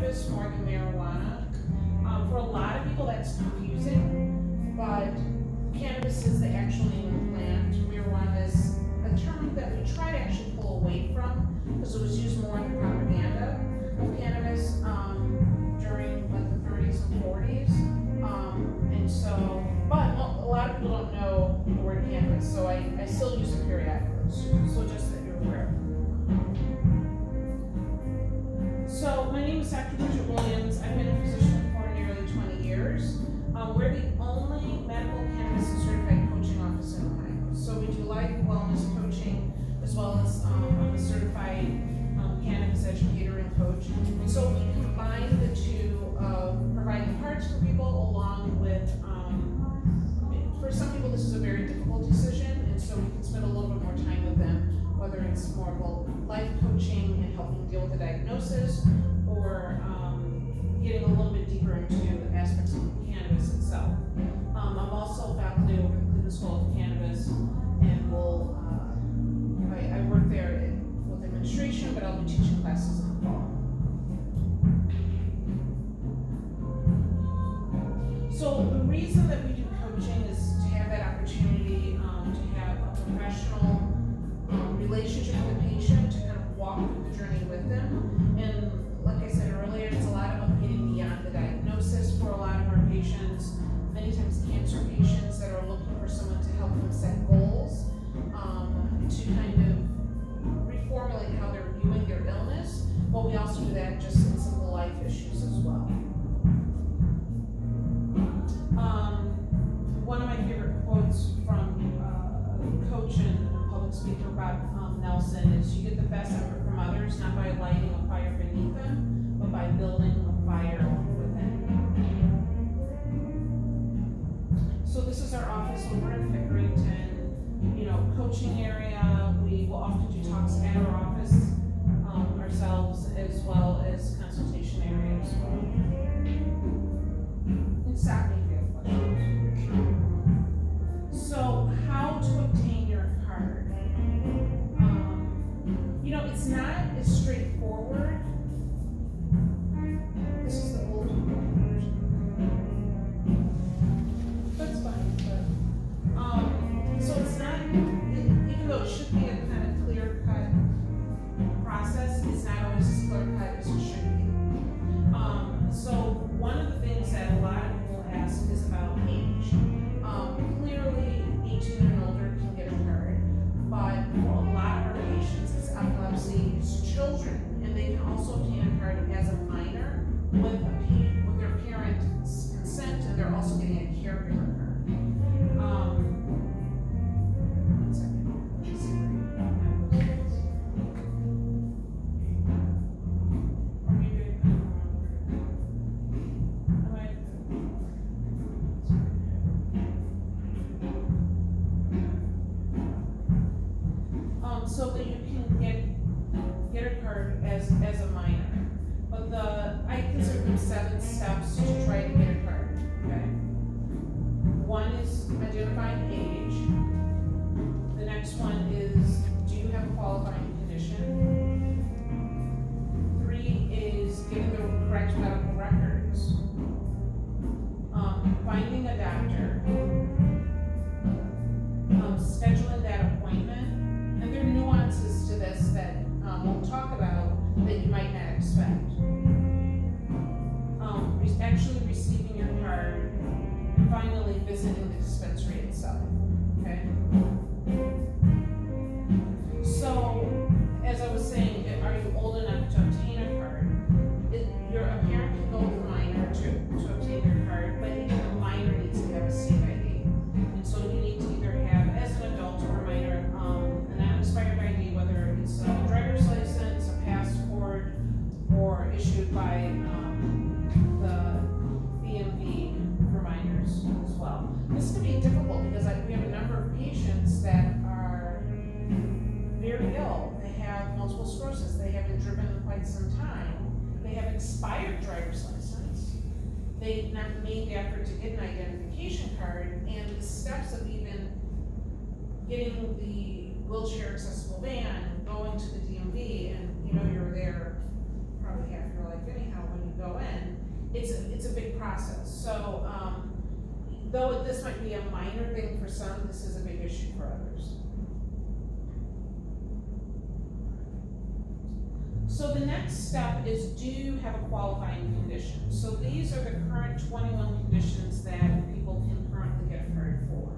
cannabis more than marijuana. For a lot of people that's confusing, but cannabis is the actual name of the plant. Marijuana is a term that we try to actually pull away from because it was used more in the propaganda of cannabis during like the 30s and 40s. And so, but a lot of people don't know the word cannabis, so I still use it periodically, so just that you're aware. So my name is Dr. Bridget Williams. I've been a physician for nearly 20 years. We're the only medical cannabis and certified coaching office in Ohio. So we do life wellness coaching as well as I'm a certified cannabis educator and coach. And so we combine the two of providing cards for people along with, for some people this is a very difficult decision, and so we can spend a little bit more time with them, whether it's more about life coaching and helping deal with the diagnosis, or getting a little bit deeper into the aspects of cannabis itself. I'm also faculty over at the Cleveland School of Cannabis, and I work there with administration, but I'll be teaching classes in the fall. So the reason that we do coaching is to have that opportunity to have a professional relationship with the patient, to kind of walk through the journey with them. And like I said earlier, it's a lot about getting beyond the diagnosis for a lot of our patients, many times cancer patients that are looking for someone to help them set goals, to kind of reformulate how they're viewing their illness, but we also do that just in simple life issues as well. One of my favorite quotes from coach and public speaker Bob Nelson is, "You get the best effort from others, not by lighting a fire beneath them, but by building a fire within." So this is our office over in Pickerington, coaching area. We will often do talks at our office ourselves, as well as consultation area as well. And stop me if you have questions. So how to obtain your card? It's not as straightforward. This is the old version. That's fine, but so it's not, even though it should be a kind of clear-cut process, it's not always as clear-cut as it should be. So one of the things that a lot of people ask is about age. Clearly, 18 and older can get a card, but for a lot of our patients, it's epilepsy, it's children, and they can also obtain a card as a minor with their parent's consent, and they're also getting a caregiver card. One second. Let me see where you have those things. Or maybe I can so that you can get a card as a minor. But I consider them 7 steps to try to get a card. Okay. One is identifying age. The next one is, do you have a qualifying condition? 3 is getting the correct medical records. Finding a doctor. Scheduling that appointment. And there are nuances to this that we'll talk about that you might not expect. Actually receiving your card, and finally visiting the dispensary itself. Okay? So, as I was saying, are you old enough to obtain a card? A parent can go with a minor to obtain your card, but even a minor needs to have a state ID. And so you need to either have, as an adult or a minor, an unexpired ID, whether it's a driver's license, a passport, or issued by the DMV for minors as well. This can be difficult because we have a number of patients that are very ill. They have multiple sclerosis. They haven't driven in quite some time. They have expired driver's license. They've not made the effort to get an identification card, and the steps of even getting the wheelchair accessible van, going to the DMV, and you're there probably half your life anyhow when you it's a big process. So, though this might be a minor thing for some, this is a big issue for others. So the next step is, do you have a qualifying condition? So these are the current 21 conditions that people can currently get a card for.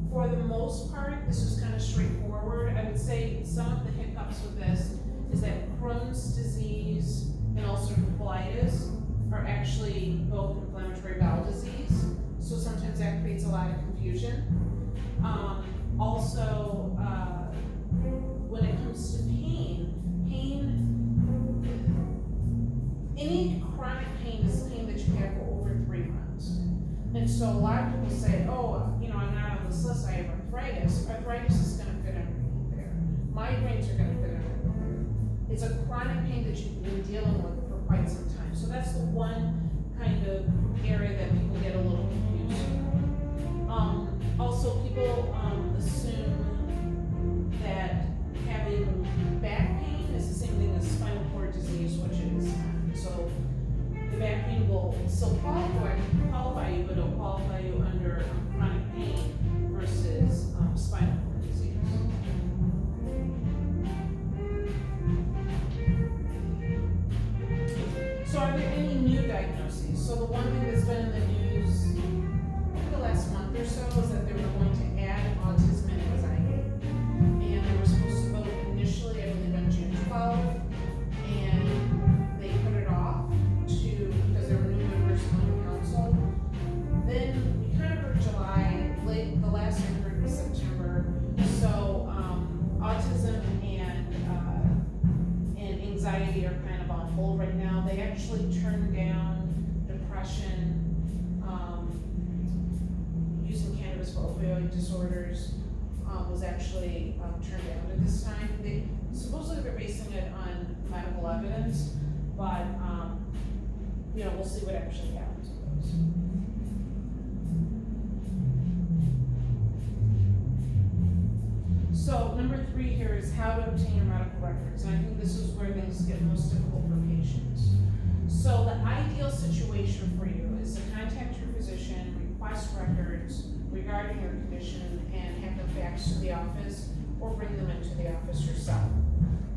For the most part, this is kind of straightforward. I would say some of the hiccups with this is that Crohn's disease and ulcerative colitis are actually both inflammatory bowel disease. So sometimes that creates a lot of confusion. Also, when it comes to pain, any chronic pain is pain that you have for over 3 months. And so a lot of people say, oh, I'm not on this list, I have arthritis. Arthritis is gonna fit underneath there. Migraines are gonna fit underneath there. It's a chronic pain that you've been dealing with for quite some time. So that's the one kind of area that people get a little confused. Also, people assume that having back pain is the same thing as spinal cord disease, which is so the back pain will still qualify you, but it'll qualify you under chronic pain versus spinal cord disease. So are there any new diagnoses? So the one thing that's been in the news the last month or so is that they were going to add autism and anxiety. And they were supposed to vote initially, I believe, on June 12th, and they put it off because there were new members on the council. Then we kind of heard July, the last I heard was September. So autism and anxiety are kind of on hold right now. They actually turned down depression, using cannabis for opioid disorders. Was actually turned down at this time. They supposedly they're basing it on medical evidence, but we'll see what actually happens with those. So number 3 here is how to obtain your medical records, and I think this is where things get most difficult for patients. So the ideal situation for you is to contact your physician, request records regarding your condition, and have them faxed to the office or bring them into the office yourself.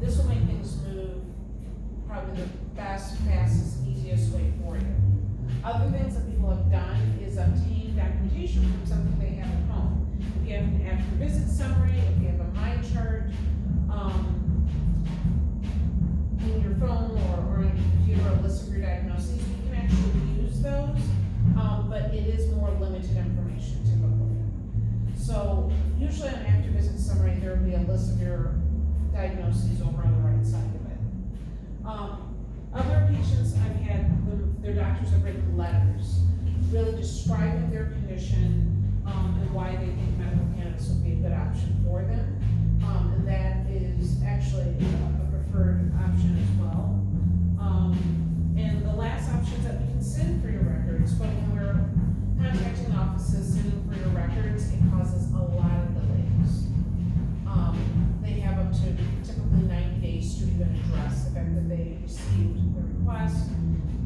This will make things move probably the best, fastest, easiest way for you. Other things that people have done is obtain documentation from something they have at home. If you have an after visit summary, if you have a mind chart, in your phone or on your computer, a list of your diagnoses, you can actually use those, but it is more limited information typically. So usually on after visit summary, there will be a list of your diagnoses over on the right side of it. Other patients I've had, their doctors have written letters really describing their condition and why they think medical cannabis would be a good option for them. And that is actually a preferred option as well. And the last option is that we can send for your records, but when we're contacting offices sending for your records, it causes a lot of delays. They have up to typically 90 days to even address the fact that they received the request,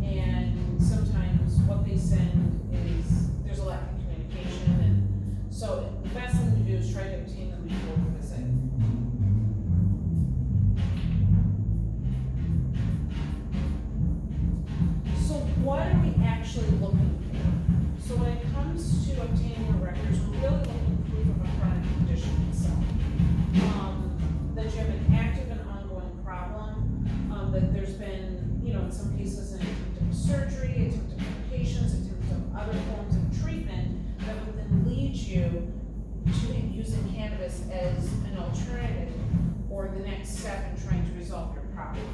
and sometimes what they send is there's a lack of communication, and so the best thing to do is try to obtain them before the visit. So what are we actually looking for? So when it comes to obtaining your records, we're really looking for proof of a chronic condition itself. That you have an active and ongoing problem, that there's been, in some cases, an attempt of surgery, attempt of medications, attempt of other forms of treatment that would then lead you to using cannabis as an alternative or the next step in trying to resolve your problem.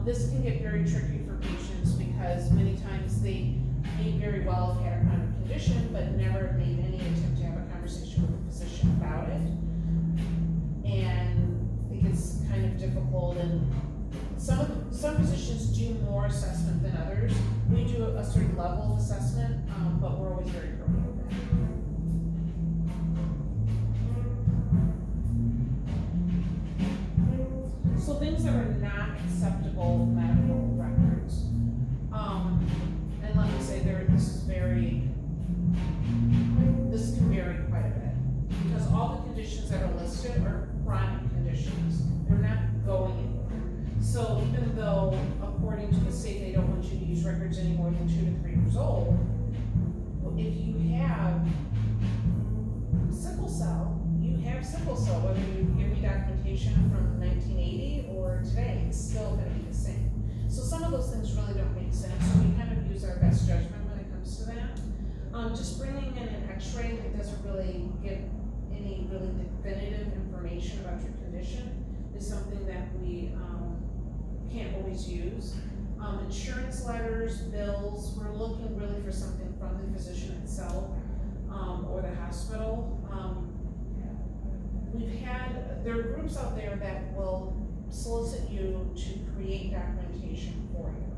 This can get very tricky for patients because many times they may very well have had a chronic condition but never made any attempt to have a conversation with a physician about it. And it gets kind of difficult, and some physicians do more assessment than others. We do a certain level of assessment, but we're always very careful with that. So things that are not acceptable medical records. this can vary quite a bit, because all the conditions that are listed are chronic conditions, they're not going anywhere. So even though, according to the state, they don't want you to use records any more than 2 to 3 years old, if you have sickle cell, you have sickle cell, whether you give me documentation from 1980 or today, it's still gonna be the same. So some of those things really don't make sense, so we kind of use our best judgment when it comes to that. Just bringing in an x-ray that doesn't really give any really definitive information about your condition is something that we can't always use. Insurance letters, bills, we're looking really for something from the physician itself or the hospital. There are groups out there that will solicit you to create documentation for you.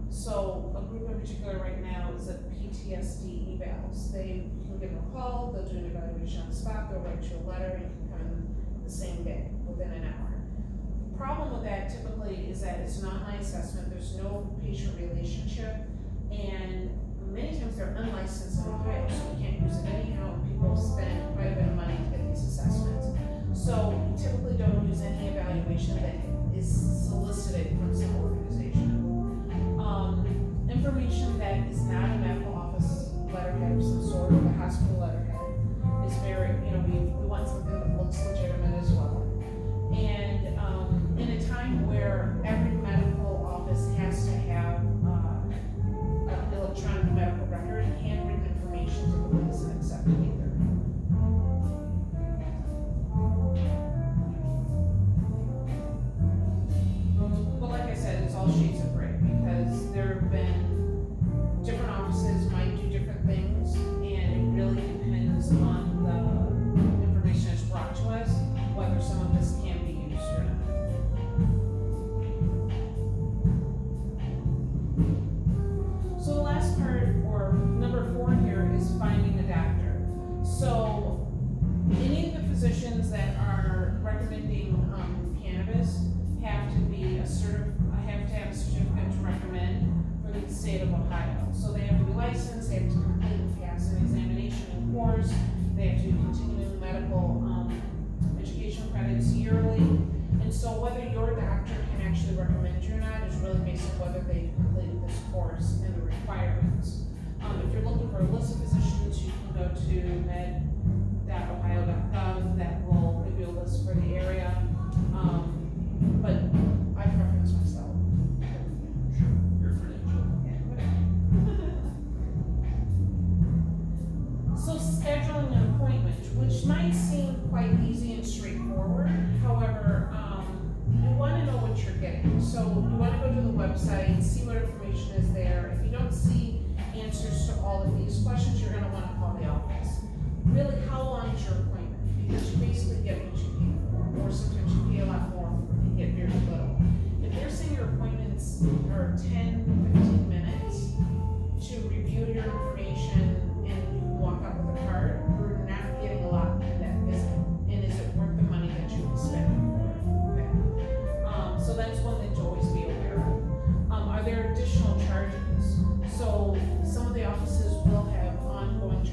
So a group in particular right now is a PTSD evals. They can give them a call, they'll do an evaluation on the spot, they'll write you a letter, and you can come in the same day, within an hour. The problem with that typically is that it's not my assessment, there's no patient relationship, and many times they're unlicensed in Ohio, so we can't use it anyhow, and people spend quite a bit of money to get these assessments. So we typically don't use any evaluation that is solicited from some organization. Information that is not a medical office letterhead of some sort, or a hospital letterhead, is very, we want something that looks legitimate as well. And in a time where every medical office has to have an electronic medical record, handwritten information typically isn't accepted either. But like I said, it's all shades of gray, because there have been different offices might do different things, and it really depends on the information that's brought to us, whether some of this can be used or not. So the last part, or number 4 here, is finding a doctor. So any of the physicians that are recommending cannabis have to have a certificate to recommend for the state of Ohio. So they have to be licensed, they have to complete and pass an examination and course, they have to do continuing medical education credits yearly. And so whether your doctor can actually recommend you or not is really based on whether they've completed this course and the requirements. If you're looking for a list of physicians, you can go to med.ohio.gov, that will give you a list for the area. But I preference myself. Sure, your credential. Yeah, whatever. So scheduling an appointment, which might seem quite easy and straightforward, however, you want to know what you're getting. So you want to go to the website, see what information is there. If you don't see answers to all of these questions, you're going to want to call the office. Really, how long is your appointment? Because you basically get what you pay for, or sometimes you pay a lot more and get very little. If they're saying your appointments are 10, 15 minutes to review your information and you can walk out with a card, you're not getting a lot in that visit. And is it worth the money that you can spend for it? Okay. So that's one that to always be aware of. Are there additional charges? So some of the offices will have ongoing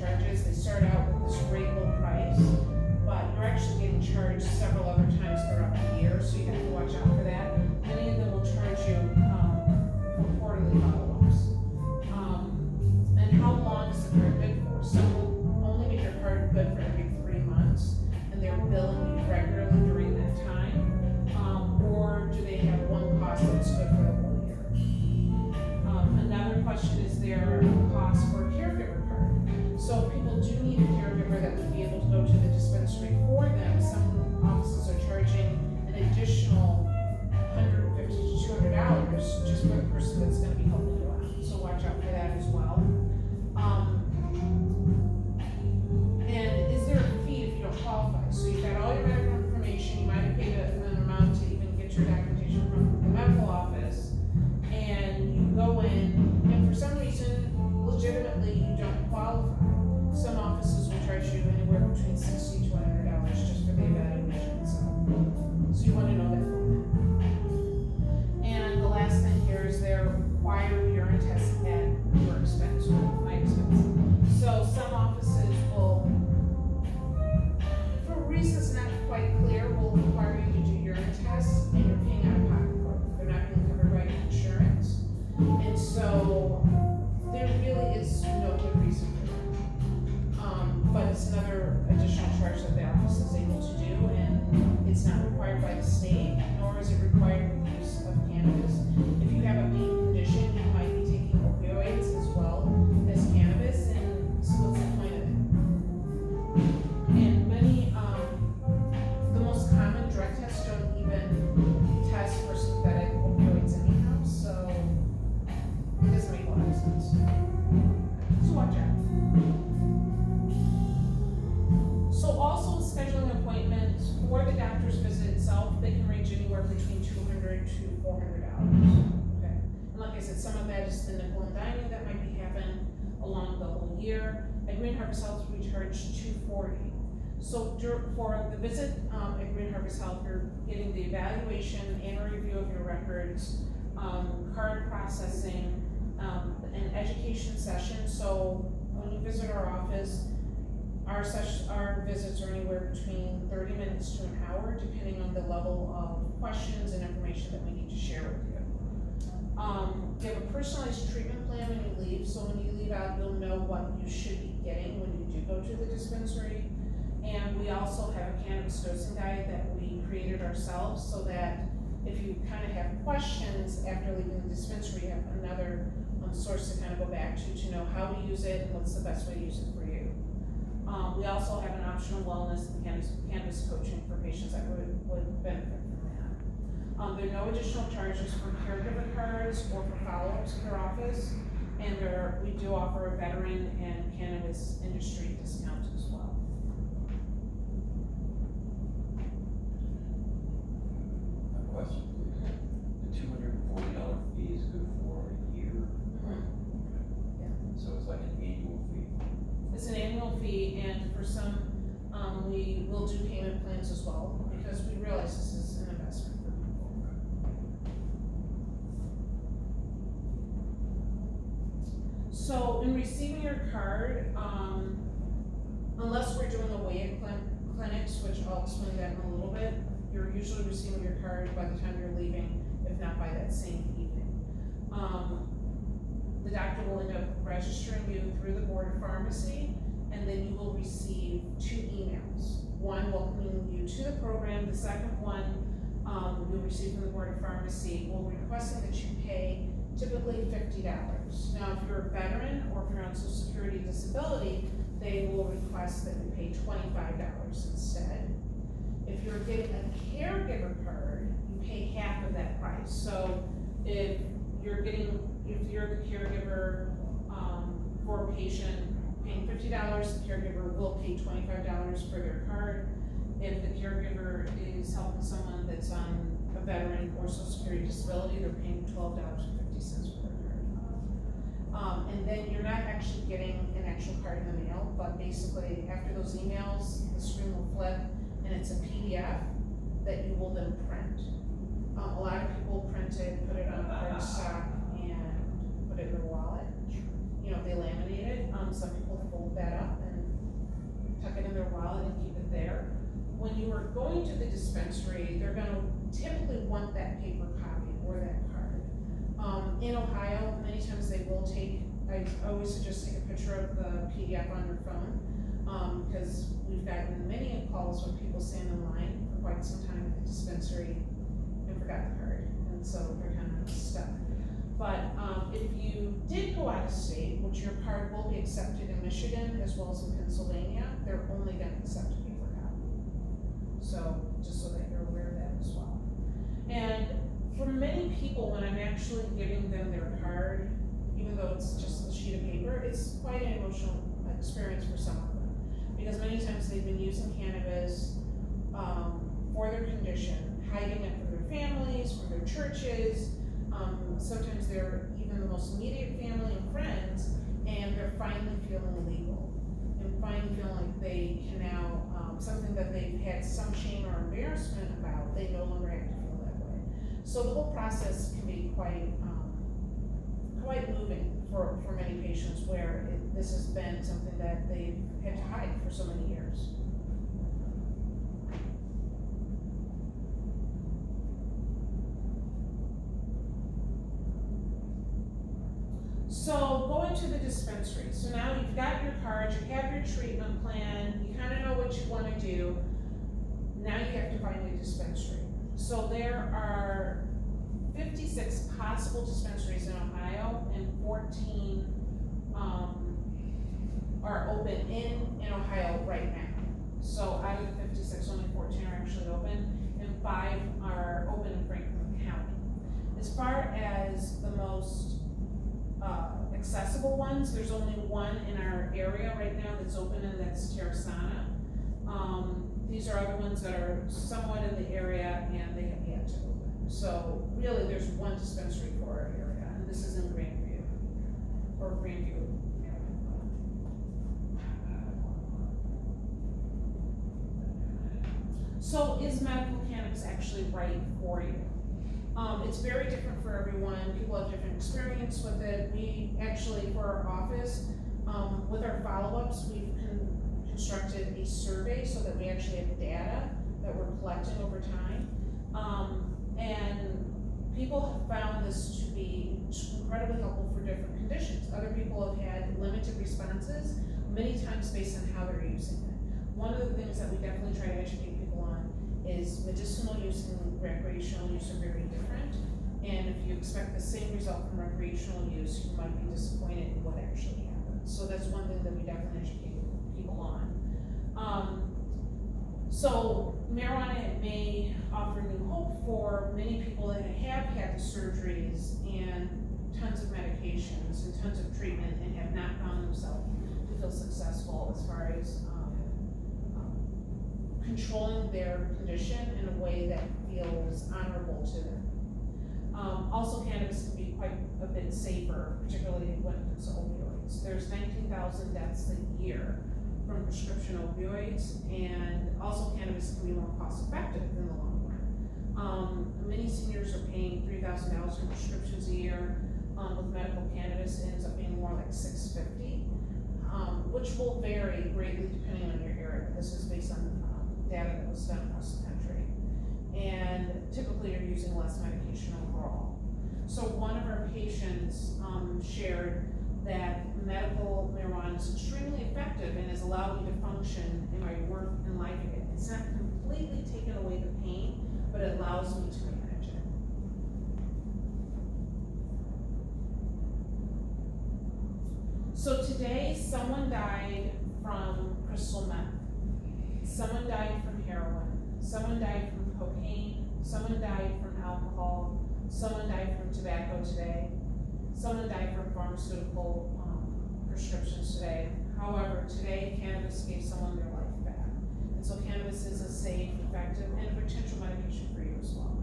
required by the state, nor is it required with the use of cannabis. If you have a pain condition, you might be taking opioids as well as cannabis, and so what's the point of it? And many, the most common drug tests don't even test for synthetic opioids anyhow, so it doesn't make a lot of sense. So watch out. So also scheduling appointments for the doctor's visit itself, they can range anywhere between $200 to $400. Okay, and like I said, some of that is the nickel and diming that might be happening along the whole year. At GreenHarvest.Health, we charge $240. So for the visit at GreenHarvest.Health, you're getting the evaluation and a review of your records, card processing, an education session. So when you visit our office, our visits are anywhere between 30 minutes to an hour, depending on the level of questions and information that we need to share with you. You have a personalized treatment plan when you leave, so when you leave out, you'll know what you should be getting when you do go to the dispensary. And we also have a cannabis dosing guide that we created ourselves, so that if you kind of have questions after leaving the dispensary, you have another source to kind of go back to know how to use it and what's the best way to use it for you. We also have an optional wellness and cannabis coaching for patients that would benefit from that. There are no additional charges for caregiver cards or for follow-ups in their office, and we do offer a veteran and cannabis industry discount as well. A question, please. The $240 fee is good for a year? Yeah. So it's like an annual fee? It's an annual fee, and for some, we will do payment plans as well, because we realize this is an investment for people. So in receiving your card, unless we're doing away at clinics, which I'll explain that in a little bit, you're usually receiving your card by the time you're leaving, if not by that same evening. The doctor will end up registering you through the board of pharmacy, and then you will receive 2 emails. One welcoming you to the program. The second one you'll receive from the board of pharmacy will requesting that you pay typically $50. Now, if you're a veteran or if you're on Social Security disability, they will request that you pay $25 instead. If you're getting a caregiver card, you pay half of that price. So if you're the caregiver for a patient paying $50, the caregiver will pay $25 for their card. If the caregiver is helping someone that's on a veteran or Social Security disability, they're paying $12.50 for their card. And then you're not actually getting an actual card in the mail, but basically after those emails, the screen will flip and it's a PDF that you will then print. A lot of people print it, put it on cardstock, and put it in their wallet. You know, they laminate it. Some people fold that up and tuck it in their wallet and keep it there. When you are going to the dispensary, they're going to typically want that paper copy or that card. In Ohio, many times they will I always suggest take a picture of the PDF on your phone, because we've gotten many calls when people stand in line for quite some time at the dispensary and forgot the card, and so they're kind of stuck. But if you did go out of state, which your card will be accepted in Michigan as well as in Pennsylvania, they're only going to accept a paper copy. So just so that you're aware of that as well. And for many people, when I'm actually giving them their card, even though it's just a sheet of paper, it's quite an emotional experience for some of them, because many times they've been using cannabis for their condition, hiding it from their families, from their churches. Sometimes they're even the most immediate family and friends, and they're finally feeling legal and finally feeling like they can now, something that they've had some shame or embarrassment about, they no longer have to feel that way. So the whole process can be quite moving for many patients, where this has been something that they've had to hide for so many years. So going to the dispensary. So now you've got your card, you have your treatment plan, you kind of know what you want to do. Now you have to find a dispensary. So there are 56 possible dispensaries in Ohio, and 14 are open in Ohio right now. So out of the 56, only 14 are actually open, and 5 are open in Franklin County. As far as the most accessible ones, there's only one in our area right now that's open, and that's Terrasana. These are other ones that are somewhat in the area, and they have yet to open. So really, there's one dispensary for our area, and this is in Grandview, or Grandview. So is medical cannabis actually right for you? It's very different for everyone. People have different experience with it. We actually, for our office, with our follow-ups, we've constructed a survey so that we actually have data that we're collecting over time. And people have found this to be incredibly helpful for different conditions. Other people have had limited responses, many times based on how they're using it. One of the things that we definitely try to educate people on is medicinal use and recreational use are very different. And if you expect the same result from recreational use, you might be disappointed in what actually happens. So that's one thing that we definitely educate people on. So marijuana may offer new hope for many people that have had the surgeries and tons of medications and tons of treatment and have not found themselves to feel successful as far as controlling their condition in a way that feels honorable to them. Also, cannabis can be quite a bit safer, particularly when it comes to opioids. There's 19,000 deaths a year from prescription opioids, and also cannabis can be more cost effective in the long run. Many seniors are paying $3,000 for prescriptions a year. With medical cannabis, it ends up being more like $650, which will vary greatly depending on your area. This is based on data that was done across the country. And typically you're using less medication overall. So one of our patients shared that medical marijuana is extremely effective and has allowed me to function in my work and life again. It's not completely taken away the pain, but it allows me to manage it. So today, someone died from crystal meth. Someone died from heroin. Someone died from cocaine. Someone died from alcohol. Someone died from tobacco today. Someone died from pharmaceutical prescriptions today. However, today cannabis gave someone their life back. And so cannabis is a safe, effective, and a potential medication for you as well.